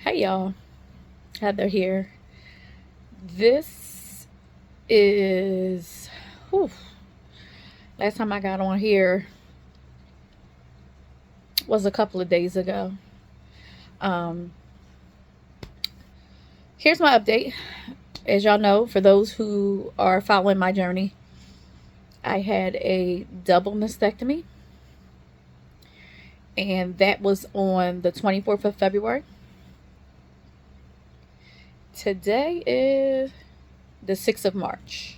Hey y'all, Heather here. This is whew, last time I got on here was a couple of days ago. Um, Here's my update. As y'all know, for those who are following my journey, I had a double mastectomy, and that was on the 24th of February. Today is the 6th of March.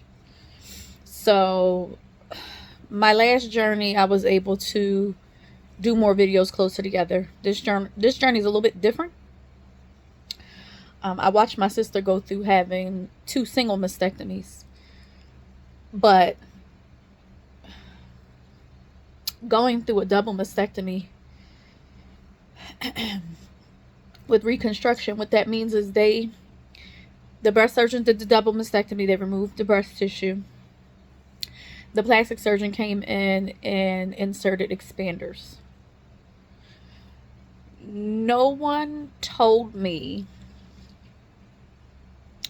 So my last journey, I was able to do more videos closer together. This journey is a little bit different. I watched my sister go through having 2 single mastectomies, but going through a double mastectomy with reconstruction, what that means is the breast surgeon did the double mastectomy. They removed the breast tissue. The plastic surgeon came in and inserted expanders. No one told me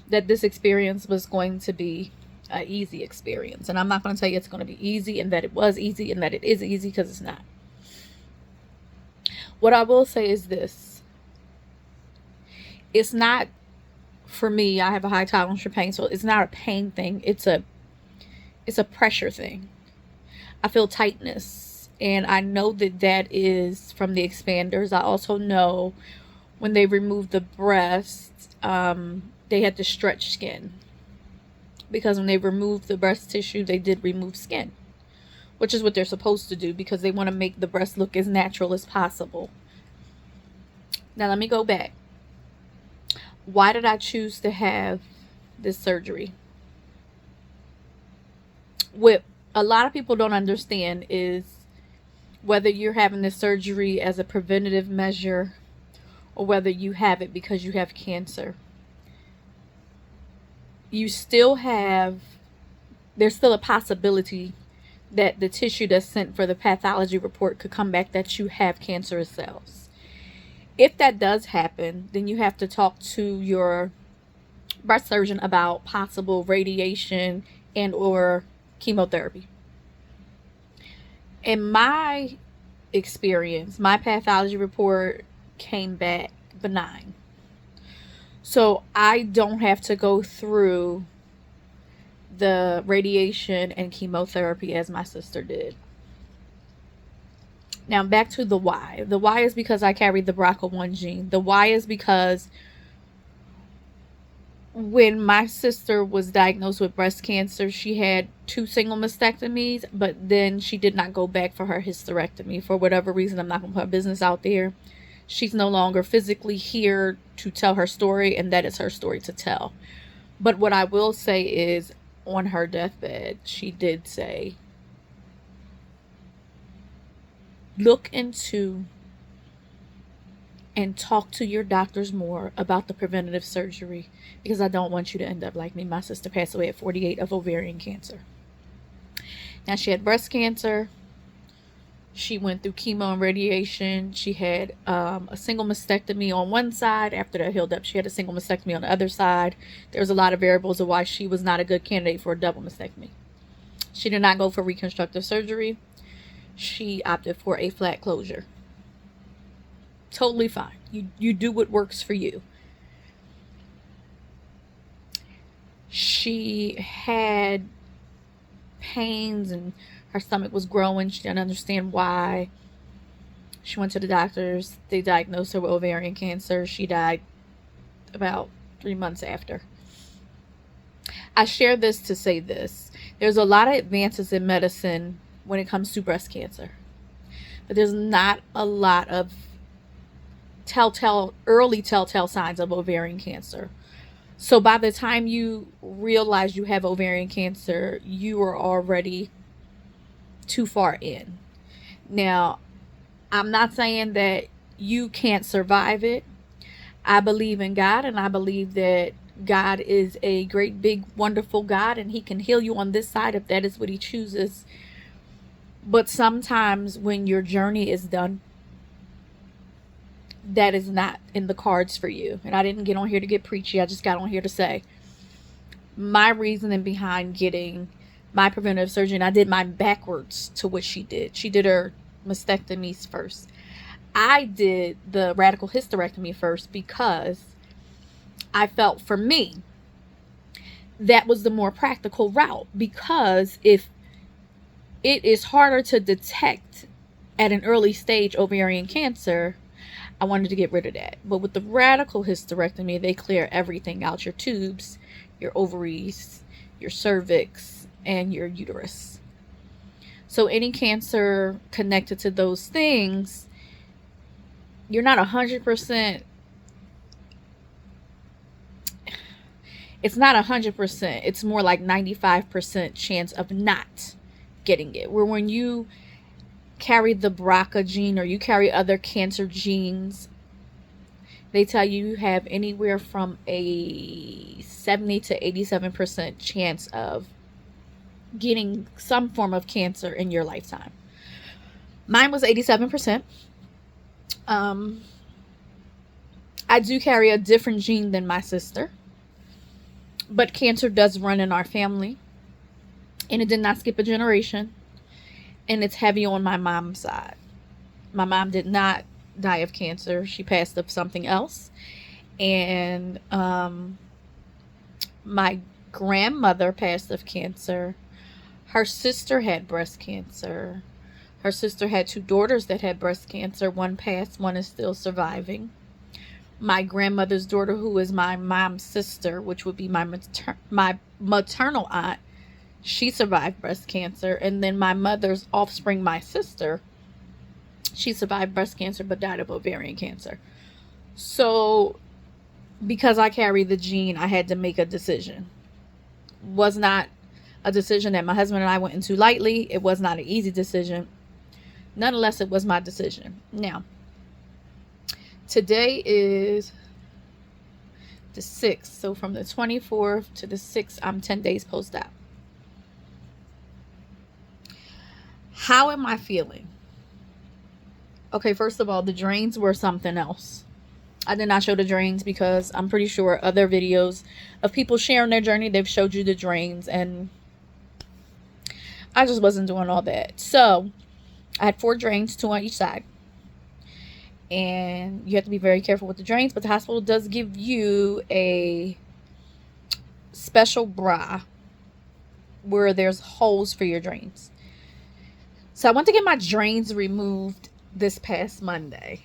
that this experience was going to be an easy experience. And I'm not going to tell you it's going to be easy and that it was easy and that it is easy, because it's not. What I will say is this. It's not, for me, I have a high tolerance for pain, so it's not a pain thing. It's a pressure thing. I feel tightness, and I know that is from the expanders. I also know when they removed the breast, they had to stretch skin, because when they removed the breast tissue, they did remove skin, which is what they're supposed to do, because they want to make the breast look as natural as possible. Now let me go back. Why did I choose to have this surgery? What a lot of people don't understand is whether you're having this surgery as a preventative measure or whether you have it because you have cancer. There's still a possibility that the tissue that's sent for the pathology report could come back that you have cancerous cells. If that does happen, then you have to talk to your breast surgeon about possible radiation and or chemotherapy. In my experience, my pathology report came back benign. So I don't have to go through the radiation and chemotherapy as my sister did. Now back to the why. The why is because I carried the BRCA1 gene. The why is because when my sister was diagnosed with breast cancer, she had 2 single mastectomies, but then she did not go back for her hysterectomy. For whatever reason, I'm not going to put her business out there. She's no longer physically here to tell her story, and that is her story to tell. But what I will say is, on her deathbed, she did say, look into and talk to your doctors more about the preventative surgery, because I don't want you to end up like me. My sister passed away at 48 of ovarian cancer. Now, she had breast cancer. She went through chemo and radiation. She had a single mastectomy on one side. After that healed up, she had a single mastectomy on the other side. There was a lot of variables of why she was not a good candidate for a double mastectomy. She did not go for reconstructive surgery. She opted for a flat closure. Totally fine. You do what works for you. She had pains and her stomach was growing. She didn't understand why. She went to the doctors. They diagnosed her with ovarian cancer. She died about 3 months after. I share this to say this. There's a lot of advances in medicine when it comes to breast cancer, but there's not a lot of early telltale signs of ovarian cancer. So by the time you realize you have ovarian cancer, you are already too far in. Now, I'm not saying that you can't survive it. I believe in God, and I believe that God is a great, big, wonderful God, and he can heal you on this side if that is what he chooses. But sometimes when your journey is done, that is not in the cards for you. And I didn't get on here to get preachy. I just got on here to say my reasoning behind getting my preventative surgery. And I did mine backwards to what she did. She did her mastectomies first. I did the radical hysterectomy first because I felt, for me, that was the more practical route, because if it is harder to detect at an early stage ovarian cancer, I wanted to get rid of that. But with the radical hysterectomy, they clear everything out: your tubes, your ovaries, your cervix, and your uterus. So any cancer connected to those things, you're not 100%. It's not 100%. It's more like 95% chance of not getting it. Where when you carry the BRCA gene or you carry other cancer genes, they tell you have anywhere from a 70 to 87% chance of getting some form of cancer in your lifetime. Mine was 87%. I do carry a different gene than my sister, but cancer does run in our family, and it did not skip a generation, and it's heavy on my mom's side. My mom did not die of cancer. She passed of something else. And my grandmother passed of cancer. Her sister had breast cancer. Her sister had 2 daughters that had breast cancer. One passed, one is still surviving. My grandmother's daughter, who is my mom's sister, which would be my maternal aunt, she survived breast cancer. And then my mother's offspring, my sister, she survived breast cancer but died of ovarian cancer. So because I carry the gene, I had to make a decision. Was not a decision that my husband and I went into lightly. It was not an easy decision. Nonetheless, it was my decision. Now, today is the 6th. So from the 24th to the 6th, I'm 10 days post-op. How am I feeling? Okay, first of all, the drains were something else. I did not show the drains because I'm pretty sure other videos of people sharing their journey, they've showed you the drains, and I just wasn't doing all that. So I had 4 drains, 2 on each side. And you have to be very careful with the drains, but the hospital does give you a special bra where there's holes for your drains. So I went to get my drains removed this past Monday.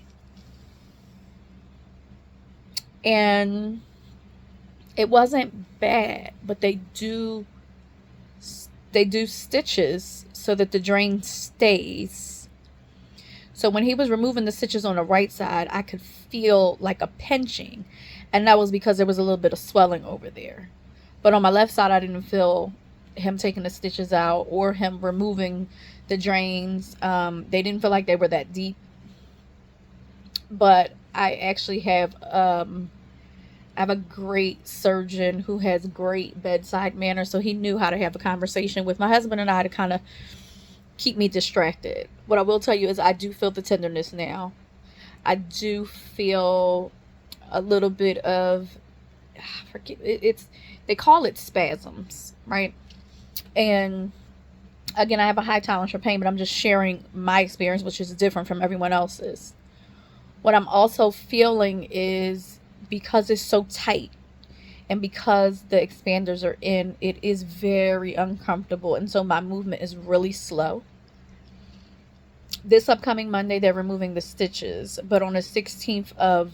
And it wasn't bad, but they do stitches so that the drain stays. So when he was removing the stitches on the right side, I could feel like a pinching, and that was because there was a little bit of swelling over there. But on my left side, I didn't feel him taking the stitches out or him removing the drains. They didn't feel like they were that deep. But I actually have a great surgeon who has great bedside manner, so he knew how to have a conversation with my husband and I to kind of keep me distracted. What I will tell you is I do feel the tenderness now. I do feel a little bit of, they call it spasms, right? And again, I have a high tolerance for pain, but I'm just sharing my experience, which is different from everyone else's. What I'm also feeling is, because it's so tight and because the expanders are in, it is very uncomfortable, and so my movement is really slow. This upcoming Monday, they're removing the stitches, but on the 16th of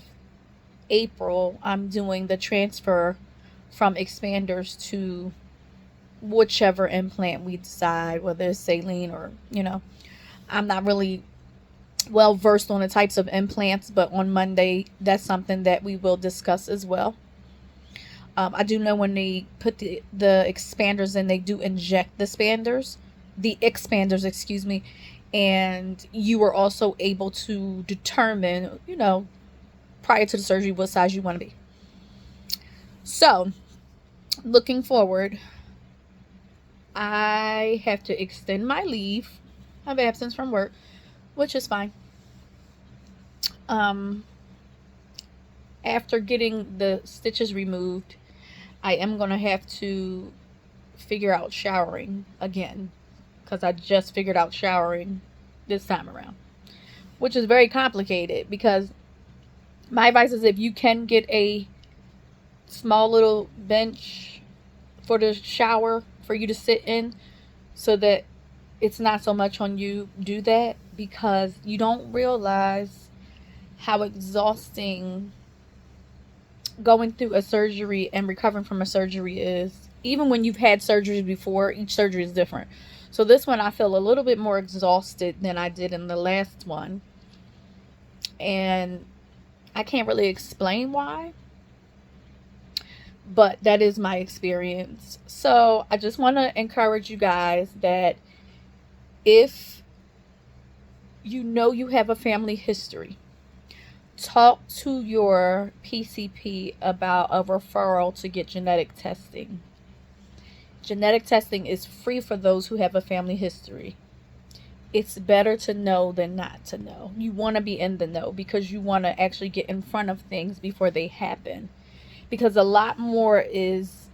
April, I'm doing the transfer from expanders to whichever implant we decide, whether it's saline or, I'm not really well versed on the types of implants, but on Monday, that's something that we will discuss as well. I do know when they put the expanders in, they do inject the expanders, excuse me, and you are also able to determine, prior to the surgery, what size you want to be. So, looking forward, I have to extend my leave of absence from work, which is fine. after getting the stitches removed, I am going to have to figure out showering again, because I just figured out showering this time around, which is very complicated. Because my advice is, if you can get a small little bench for the shower for you to sit in, so that it's not so much on you, do that, because you don't realize how exhausting going through a surgery and recovering from a surgery is. Even when you've had surgeries before, each surgery is different. So this one, I feel a little bit more exhausted than I did in the last one. And I can't really explain why, but that is my experience. So I just want to encourage you guys that if you know you have a family history, talk to your PCP about a referral to get genetic testing. Genetic testing is free for those who have a family history. It's better to know than not to know. You want to be in the know, because you want to actually get in front of things before they happen. Because a lot more is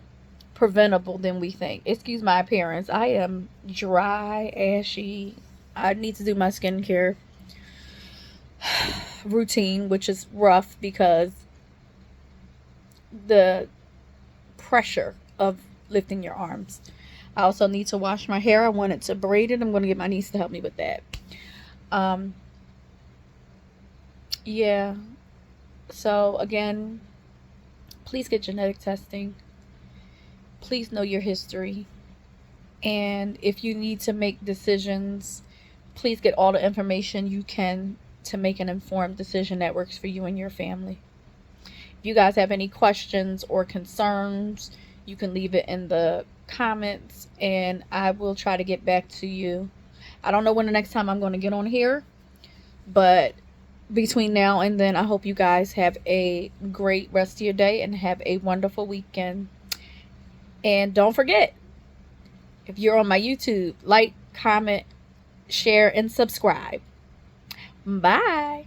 preventable than we think. Excuse my appearance. I am dry, ashy. I need to do my skincare routine, which is rough because the pressure of lifting your arms. I also need to wash my hair. I want it to braid it. I'm going to get my niece to help me with that. Yeah. So again, please get genetic testing. Please know your history. And if you need to make decisions, please get all the information you can to make an informed decision that works for you and your family. If you guys have any questions or concerns, you can leave it in the comments and I will try to get back to you. I don't know when the next time I'm going to get on here, but between now and then, I hope you guys have a great rest of your day and have a wonderful weekend. And don't forget, if you're on my YouTube, like, comment, share, and subscribe. Bye.